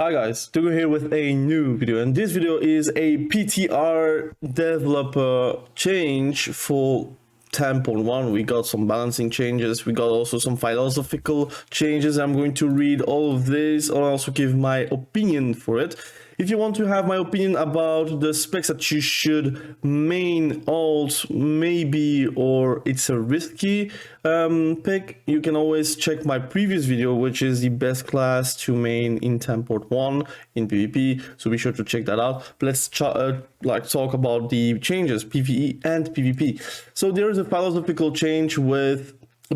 Hi guys, Tugu here with a new video, and this video is a PTR developer change for 10.1. We got some balancing changes, we got also some philosophical changes. I'm going to read all of this and also give my opinion for it. If you want to have my opinion about the specs that you should main, alt, maybe, or it's a risky pick, you can always check my previous video, which is the best class to main in 10.1 in PvP. So be sure to check that out. But let's talk about the changes, PvE and PvP. So there is a philosophical change with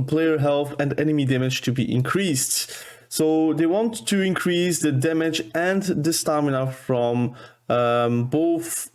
player health and enemy damage to be increased. So they want to increase the damage and the stamina from both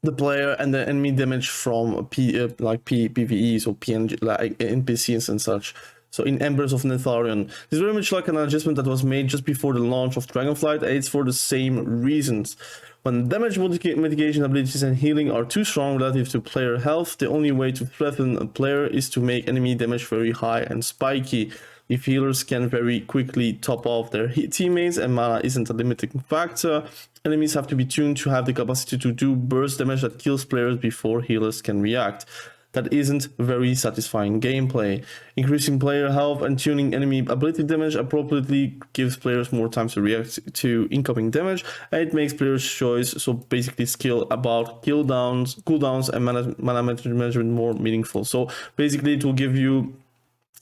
the player and the enemy damage from PVE, so PNG, like NPCs and such. So in Embers of Netharion, it's very much like an adjustment that was made just before the launch of Dragonflight, and it's for the same reasons. When damage mitigation abilities and healing are too strong relative to player health, the only way to threaten a player is to make enemy damage very high and spiky. If healers can very quickly top off their teammates and mana isn't a limiting factor, enemies have to be tuned to have the capacity to do burst damage that kills players before healers can react. That isn't very satisfying gameplay. Increasing player health and tuning enemy ability damage appropriately gives players more time to react to incoming damage, and it makes players' choice, so basically skill about cooldowns and mana management more meaningful. So basically it will give you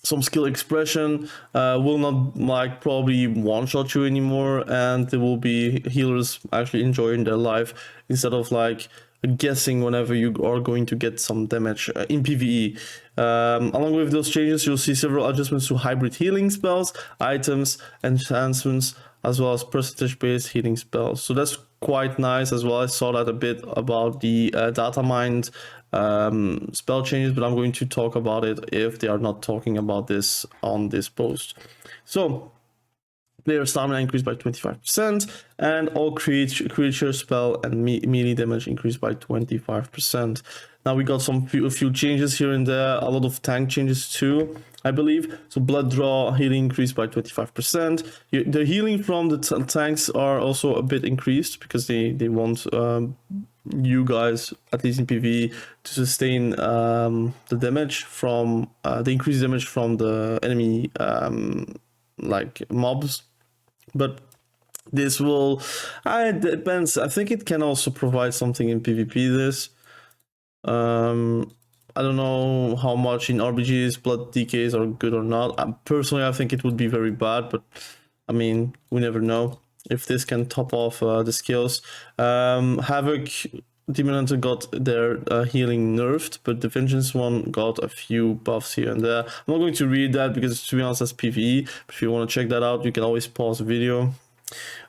some skill expression, will not probably one-shot you anymore, and there will be healers actually enjoying their life instead of guessing whenever you are going to get some damage in PvE. Along with those changes, you'll see several adjustments to hybrid healing spells, items, enhancements, as well as percentage-based healing spells. So that's quite nice as well. I saw that a bit about the data mined spell changes, but I'm going to talk about it if they are not talking about this on this post. So player stamina increased by 25%, and all creature spell and melee damage increased by 25%. Now we got a few changes here and there, a lot of tank changes too, I believe. So blood draw healing increased by 25%. The healing from the tanks are also a bit increased because they want you guys, at least in PvE, to sustain the damage from the increased damage from the enemy mobs. But this will, it depends. I think it can also provide something in PvP. I don't know how much in RBGs blood decays are good or not. Personally, I think it would be very bad, but I mean, we never know if this can top off the skills. Havoc Demon Hunter got their healing nerfed, but the Vengeance one got a few buffs here and there. I'm not going to read that because, to be honest, that's PvE. But if you want to check that out, you can always pause the video.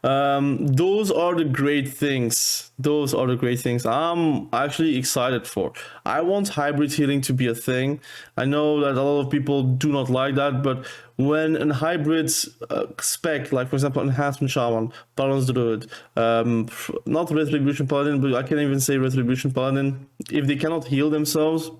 Those are the great things. Those are the great things I'm actually excited for. I want hybrid healing to be a thing. I know that a lot of people do not like that, but when a hybrid spec, like for example enhancement shaman, balance druid, not retribution paladin, but I can even say retribution paladin, if they cannot heal themselves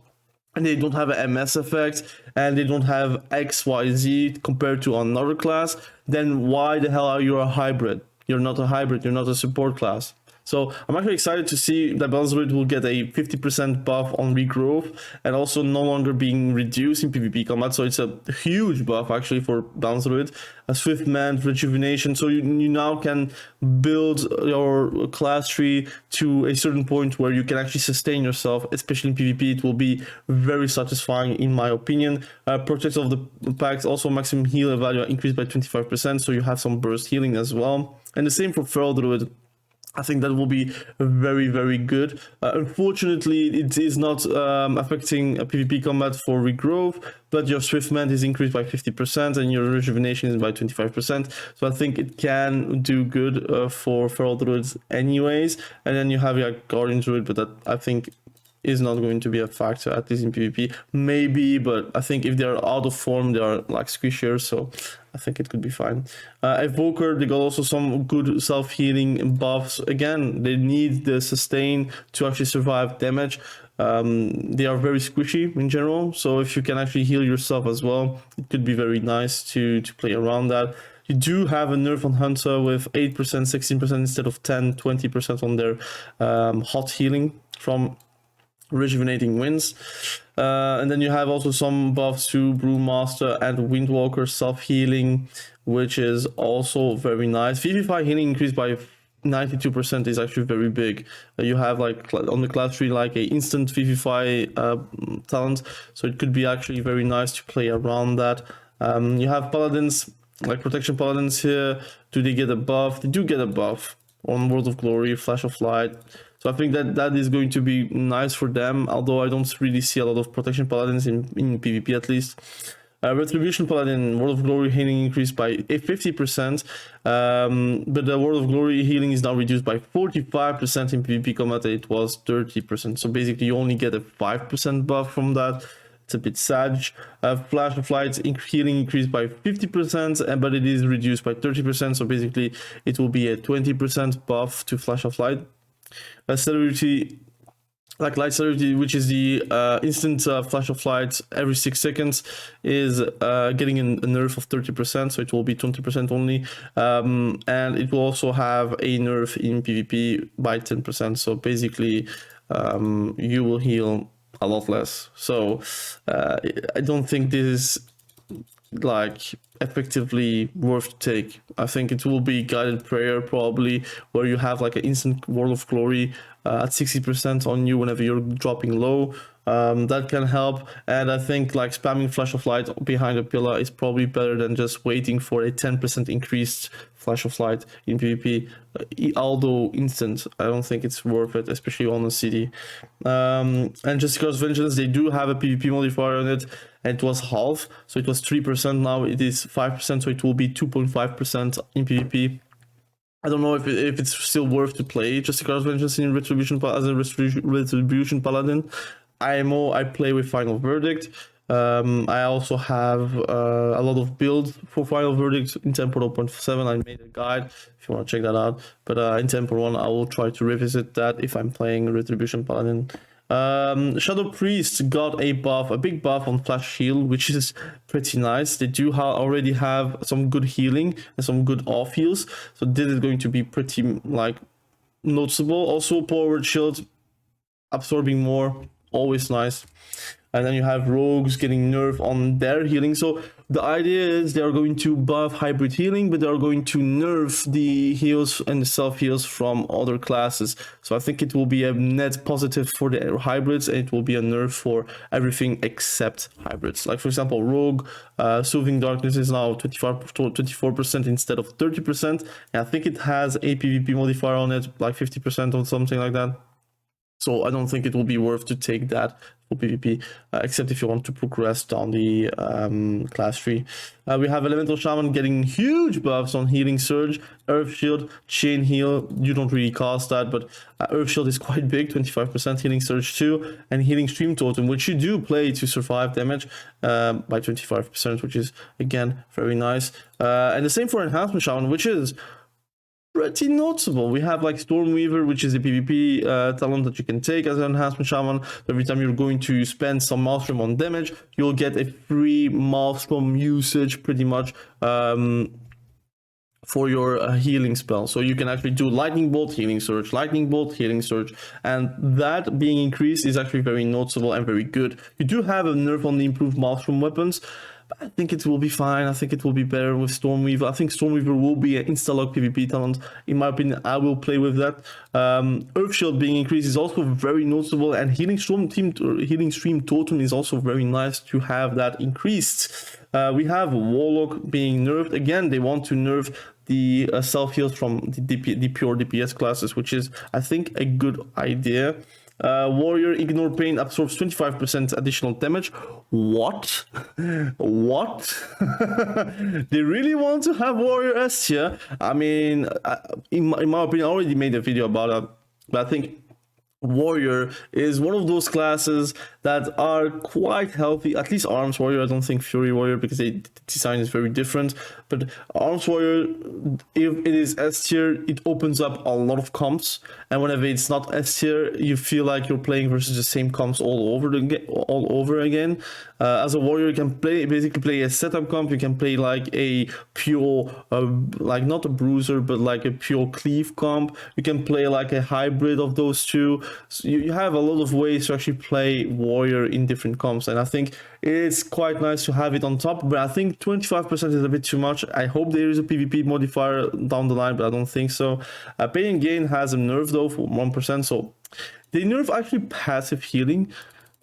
and they don't have an MS effect, and they don't have XYZ compared to another class, then why the hell are you a hybrid? You're not a hybrid, you're not a support class. So I'm actually excited to see that Balance Druid will get a 50% buff on regrowth, and also no longer being reduced in PvP combat. So it's a huge buff actually for Balance Druid. A Swift Man, Rejuvenation, so you now can build your class tree to a certain point where you can actually sustain yourself, especially in PvP. It will be very satisfying in my opinion. Protect of the packs, also maximum heal value increased by 25%, so you have some burst healing as well. And the same for Feral Druid. I think that will be very, very good. Unfortunately, it is not affecting PvP combat for regrowth, but your Swiftman is increased by 50% and your Rejuvenation is by 25%. So I think it can do good for Feral Druids anyways. And then you have your Guardian Druid, but that I think is not going to be a factor, at least in PvP. Maybe, but I think if they're out of form, they are like squishier, so I think it could be fine. Evoker, they got also some good self-healing buffs. Again, they need the sustain to actually survive damage. They are very squishy in general, so if you can actually heal yourself as well, it could be very nice to play around that. You do have a nerf on Hunter with 8%, 16% instead of 10, 20% on their hot healing from rejuvenating winds. And then you have also some buffs to Brewmaster and Windwalker self-healing, which is also very nice. VV5 healing increased by 92% is actually very big. You have like on the class tree like a instant VV5 talent, so it could be actually very nice to play around that. You have Paladins, like Protection Paladins here. Do they get a buff? They do get a buff on World of Glory, Flash of Light. So I think that is going to be nice for them, although I don't really see a lot of Protection Paladins in PvP at least. Retribution Paladin, World of Glory healing increased by 50%, but the World of Glory healing is now reduced by 45% in PvP combat. It was 30%, so basically you only get a 5% buff from that. It's a bit sad. Flash of Light healing increased by 50%, but it is reduced by 30%, so basically it will be a 20% buff to Flash of Light. Celerity, like Light Celerity, which is the instant flash of light every 6 seconds, is getting a nerf of 30%, so it will be 20% only, and it will also have a nerf in PvP by 10%, so basically you will heal a lot less. So I don't think this is like effectively worth to take. I think it will be Guided Prayer probably, where you have like an instant World of Glory at 60% on you whenever you're dropping low. That can help, and I think like spamming Flash of Light behind a pillar is probably better than just waiting for a 10% increased Flash of Light in PvP, although instant. I don't think it's worth it, especially on the city. And just because Vengeance, they do have a PvP modifier on it, and it was half, so it was 3%, now it is 5%, so it will be 2.5% in PvP. I don't know if it's still worth to play just because Vengeance in Retribution as a Retribution Paladin. IMO, I play with Final Verdict. I also have a lot of builds for Final Verdict in 10.0.7. I made a guide if you want to check that out. But in 10.1, I will try to revisit that if I'm playing Retribution Paladin. Shadow Priest got a buff, a big buff on Flash Shield, which is pretty nice. They do already have some good healing and some good off heals, so this is going to be pretty like noticeable. Also, Power Shield absorbing more, always nice. And then you have rogues getting nerfed on their healing. So the idea is they are going to buff hybrid healing, but they are going to nerf the heals and the self heals from other classes. So I think it will be a net positive for the hybrids, and it will be a nerf for everything except hybrids. Like for example, rogue soothing darkness is now 24% instead of 30%. And I think it has a PvP modifier on it, like 50% or something like that. So I don't think it will be worth to take that for PvP, except if you want to progress down the class tree. We have Elemental Shaman getting huge buffs on Healing Surge, Earth Shield, Chain Heal. You don't really cast that, but Earth Shield is quite big, 25%, Healing Surge too, and Healing Stream Totem, which you do play to survive damage by 25%, which is again very nice. And the same for Enhancement Shaman, which is pretty noticeable. We have like Stormweaver, which is a PvP talent that you can take as an Enhancement Shaman. Every time you're going to spend some Maelstrom on damage, you'll get a free Maelstrom usage pretty much for your healing spell. So you can actually do Lightning Bolt, Healing Surge, Lightning Bolt, Healing Surge, and that being increased is actually very noticeable and very good. You do have a nerf on the improved Maelstrom weapons, but I think it will be fine. I think it will be better with Stormweaver. I think Stormweaver will be an insta-lock PvP talent. In my opinion, I will play with that. Earth Shield being increased is also very noticeable, and Healing Stream Totem is also very nice to have that increased. We have Warlock being nerfed. Again, they want to nerf the self-heals from the pure DPS classes, which is, I think, a good idea. Warrior Ignore Pain absorbs 25% additional damage. What? What? They really want to have Warrior S here? I mean, in my opinion, I already made a video about that, but I think Warrior is one of those classes that are quite healthy. At least Arms Warrior. I don't think Fury Warrior, because the design is very different. But Arms Warrior, if it is S tier, it opens up a lot of comps. And whenever it's not S tier, you feel like you're playing versus the same comps all over again. As a warrior, you can basically play a setup comp. You can play like a pure, like not a bruiser, but like a pure cleave comp. You can play like a hybrid of those two. So you have a lot of ways to actually play warrior in different comps, and I think it's quite nice to have it on top. But I think 25% is a bit too much. I hope there is a PvP modifier down the line, but I don't think so. Pain and Gain has a nerf though for 1%, so they nerf actually passive healing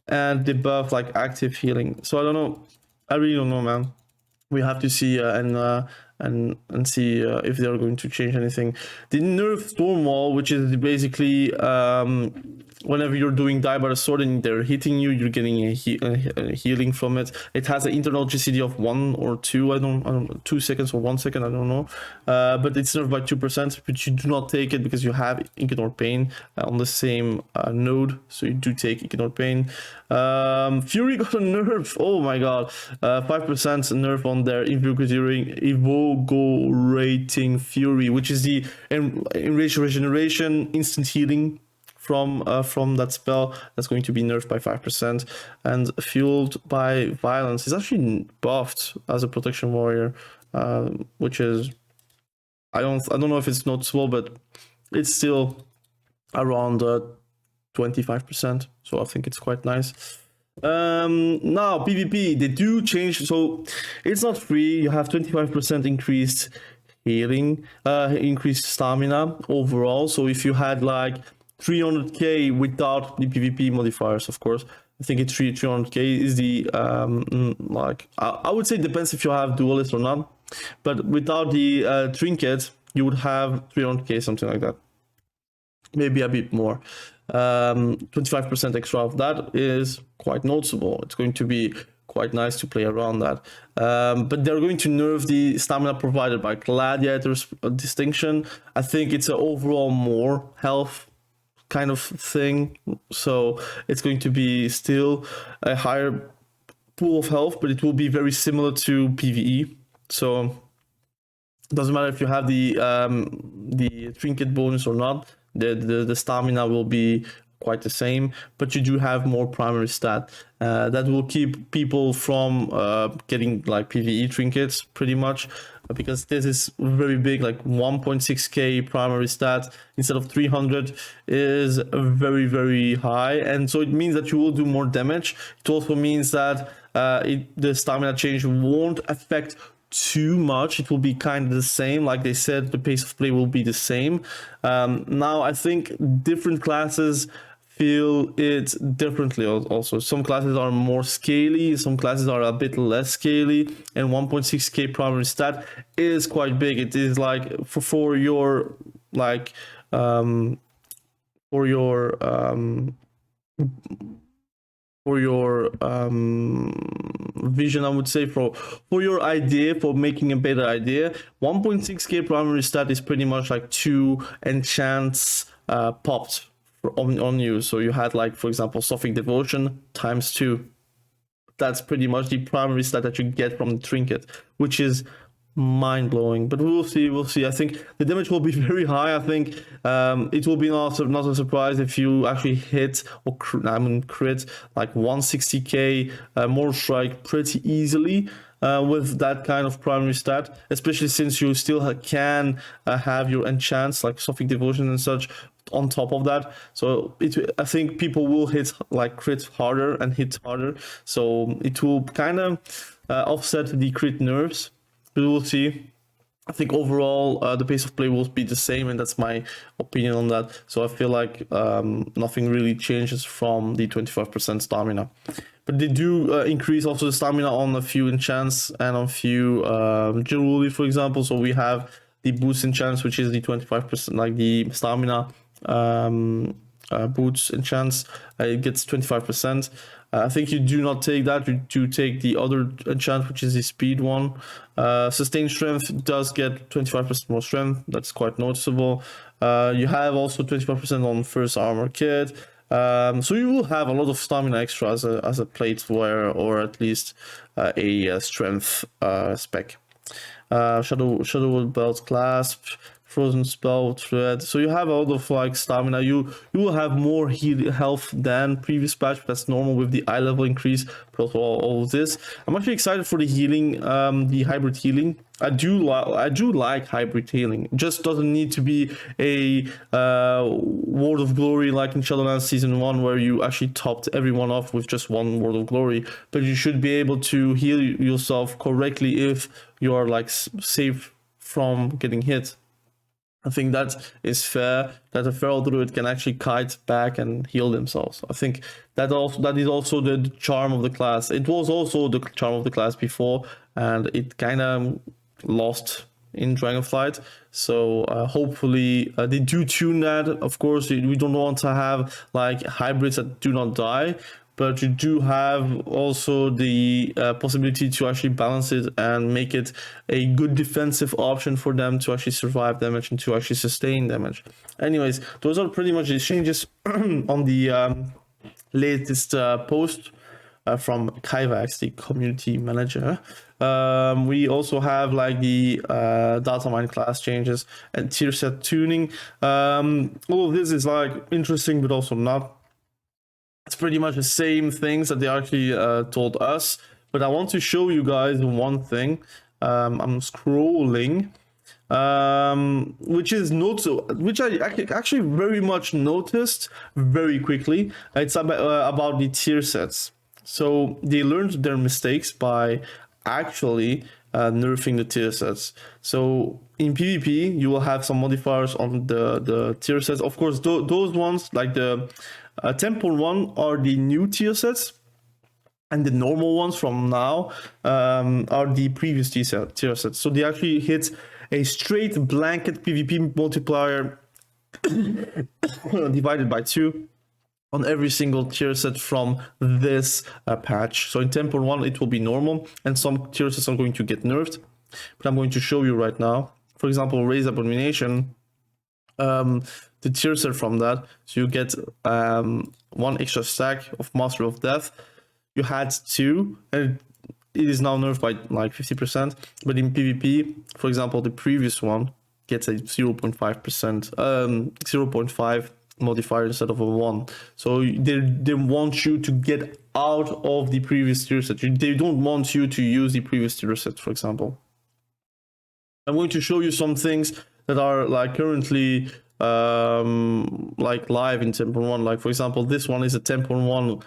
and they buff like active healing. So I don't know. I really don't know, man. We have to see and see if they are going to change anything. They nerf Stormwall, which is basically whenever you're doing die by the sword and they're hitting you, you're getting a healing from it. It has an internal GCD of 1 or 2. I don't know, 2 seconds or 1 second. I don't know. But it's nerfed by 2%, but you do not take it because you have Ignore Pain on the same node. So you do take Ignore Pain. Fury got a nerf. Oh my god, 5% nerf on their Invigorating Fury, which is the enraged regeneration instant healing from that spell. That's going to be nerfed by 5%, and Fueled by Violence is actually buffed as a protection warrior, which is I don't know if it's noticeable, but it's still around 25%, so I think it's quite nice. Now PvP, they do change, so it's not free. You have 25% increased healing, increased stamina overall. So if you had like 300k without the PvP modifiers, of course, I think it's 300k is the like I would say it depends if you have duelist or not, but without the trinket you would have 300k, something like that, maybe a bit more. 25% extra of that is quite noticeable. It's going to be quite nice to play around that, but they're going to nerf the stamina provided by Gladiator's distinction. I think it's an overall more health kind of thing, so it's going to be still a higher pool of health, but it will be very similar to PvE. So it doesn't matter if you have the trinket bonus or not, the stamina will be quite the same, but you do have more primary stat that will keep people from getting like PvE trinkets pretty much, because this is very big. Like 1.6k primary stat instead of 300 is very, very high, and so it means that you will do more damage. It also means that the stamina change won't affect too much. It will be kind of the same. Like they said, the pace of play will be the same. Now I think different classes feel it differently also. Some classes are more scaly, some classes are a bit less scaly, and 1.6k primary stat is quite big. It is like for your like for your vision, I would say, for your idea, for making a better idea, 1.6k primary stat is pretty much like 2 enchants popped on you. So you had like, for example, Sophic Devotion times 2. That's pretty much the primary stat that you get from the trinket, which is mind-blowing. But we'll see. I think the damage will be very high. I think it will be not a surprise if you actually hit or crit like 160k more strike pretty easily with that kind of primary stat, especially since you still can have your enchants like Sophic Devotion and such on top of that. So I think people will hit like crit harder and hit harder, so it will kind of offset the crit nerfs. We will see. I think overall the pace of play will be the same, and that's my opinion on that. So I feel like nothing really changes from the 25% stamina, but they do increase also the stamina on a few enchants and on a few jewelry, for example. So we have the boost enchants, which is the 25%, like the stamina boots enchants. It gets 25%. I think you do not take that. You do take the other enchant, which is the speed one. Sustained strength does get 25% more strength. That's quite noticeable. You have also 25% on first armor kit. So you will have a lot of stamina extra as a plate wearer, or at least a strength spec. Shadow Belt clasp frozen spell thread. So you have a lot of like stamina. You will have more health than previous patch. That's normal with the eye level increase, but also all of this. I'm actually excited for the healing, the hybrid healing. I do like hybrid healing. It just doesn't need to be a Word of Glory like in Shadowlands Season 1 where you actually topped everyone off with just one Word of Glory, but you should be able to heal yourself correctly if you are like safe from getting hit. I think that is fair, that a feral druid can actually kite back and heal themselves. I think that is also the charm of the class. It was also the charm of the class before, and it kind of lost in Dragonflight. So hopefully they do tune that. Of course, we don't want to have like hybrids that do not die, but you do have also the possibility to actually balance it and make it a good defensive option for them to actually survive damage and to actually sustain damage. Anyways, those are pretty much the changes on the latest post from Kaivax, the community manager. We also have like the data mine class changes and tier set tuning. All of this is like interesting, but also not. It's pretty much the same things that they actually told us, but I want to show you guys one thing. I'm scrolling, which I actually very much noticed very quickly. It's about the tier sets. So they learned their mistakes by actually nerfing the tier sets. So in PvP, you will have some modifiers on the tier sets. Of course, those ones like the 10.1 are the new tier sets, and the normal ones from now are the previous tier sets. So they actually hit a straight blanket PvP multiplier divided by 2 on every single tier set from this patch. So in 10.1 it will be normal, and some tier sets are going to get nerfed, but I'm going to show you right now. For example, Raise Abomination, the tier set from that, so you get 1 extra stack of Master of Death. You had 2, and it is now nerfed by like 50%, but in PvP, for example, the previous one gets a 0.5%, 0.5 modifier instead of a 1. So they want you to get out of the previous tier set. They don't want you to use the previous tier set, for example. I'm going to show you some things that are like currently like live in 10.1. Like for example, this one is a 10.1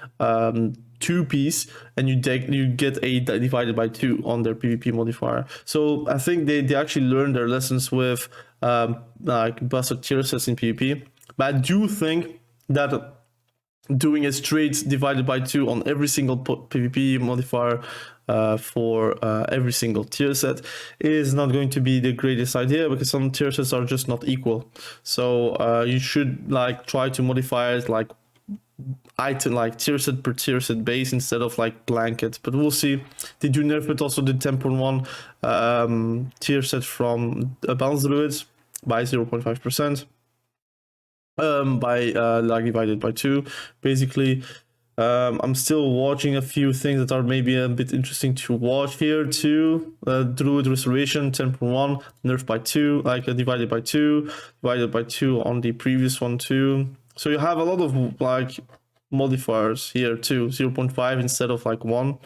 2-piece, and you get a divided by 2 on their PvP modifier. So I think they actually learned their lessons with like busted tier sets in PvP. But I do think that doing a straight divided by 2 on every single PvP modifier for every single tier set is not going to be the greatest idea, because some tier sets are just not equal. So you should like try to modify it like item, like tier set per tier set base instead of like blanket. But we'll see. They do nerf it also the 10.1 tier set from Balanced Druids by 0.5%. By like divided by 2, basically. I'm still watching a few things that are maybe a bit interesting to watch here too. Druid Restoration 10.1 nerfed by 2, like divided by 2 on the previous one too. So you have a lot of like modifiers here too, 0.5 instead of like 1,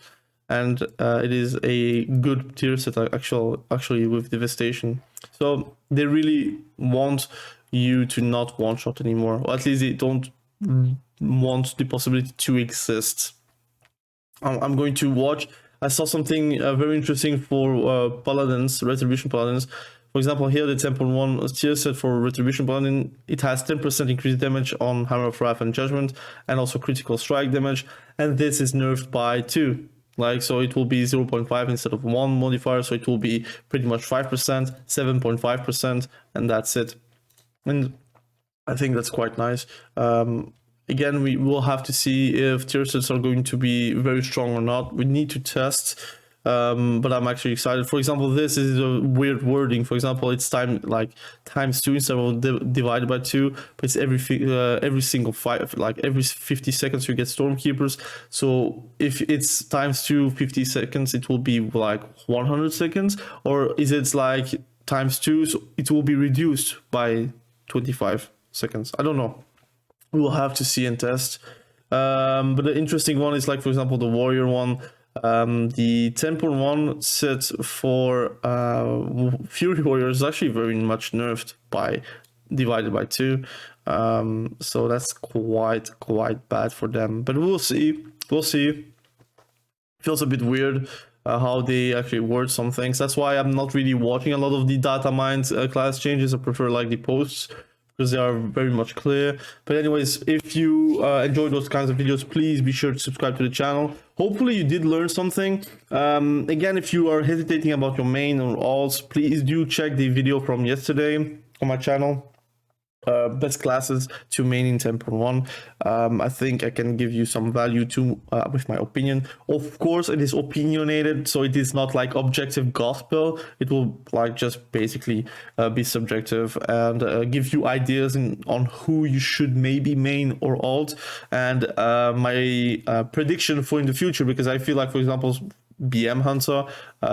and it is a good tier set actually with Devastation. So they really want you to not one-shot anymore, or at least they don't want the possibility to exist. I'm going to watch. I saw something very interesting for Paladins, Retribution Paladins. For example, here the 10.1 tier set for Retribution Paladin, it has 10% increased damage on Hammer of Wrath and Judgment, and also critical strike damage, and this is nerfed by 2. Like, so it will be 0.5 instead of 1 modifier, so it will be pretty much 5%, 7.5%, and that's it. And I think that's quite nice. Again, we will have to see if tier sets are going to be very strong or not. We need to test, but I'm actually excited. For example, this is a weird wording. For example, it's times 2 instead of divided by 2, but it's every single 5, like every 50 seconds you get Stormkeepers. So if it's times 2, 50 seconds, it will be like 100 seconds, or is it like ×2, so it will be reduced by 25 seconds. I don't know. We will have to see and test. But the interesting one is, like, for example, the warrior one. The 10.1 set for Fury Warrior is actually very much nerfed by divided by 2. So that's quite bad for them. But we'll see. We'll see. Feels a bit weird how they actually word some things. That's why I'm not really watching a lot of the data mined class changes. I prefer like the posts, because they are very much clear. But anyways, if you enjoy those kinds of videos, please be sure to subscribe to the channel. Hopefully you did learn something. Again, if you are hesitating about your main or alts, please do check the video from yesterday on my channel. Best classes to main in 10.1. I think I can give you some value to with my opinion. Of course, it is opinionated, so it is not like objective gospel. It will like just basically be subjective and give you ideas on who you should maybe main or alt, and my prediction for in the future, because I feel like, for example, BM Hunter,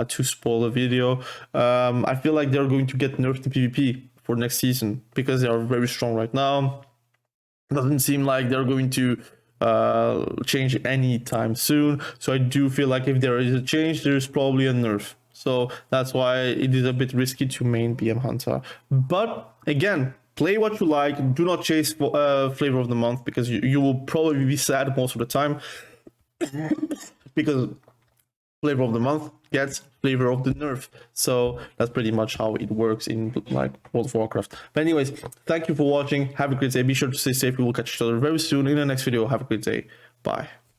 to spoil the video, I feel like they're going to get nerfed in PvP for next season, because they are very strong right now. Doesn't seem like they're going to change anytime soon. So I do feel like if there is a change, there's probably a nerf. So that's why it is a bit risky to main BM Hunter. But again, play what you like. Do not chase flavor of the month, because you will probably be sad most of the time. Because flavor of the month gets flavor of the nerf. So that's pretty much how it works in like World of Warcraft. But anyways, thank you for watching. Have a great day. Be sure to stay safe. We will catch each other very soon in the next video. Have a great day. Bye.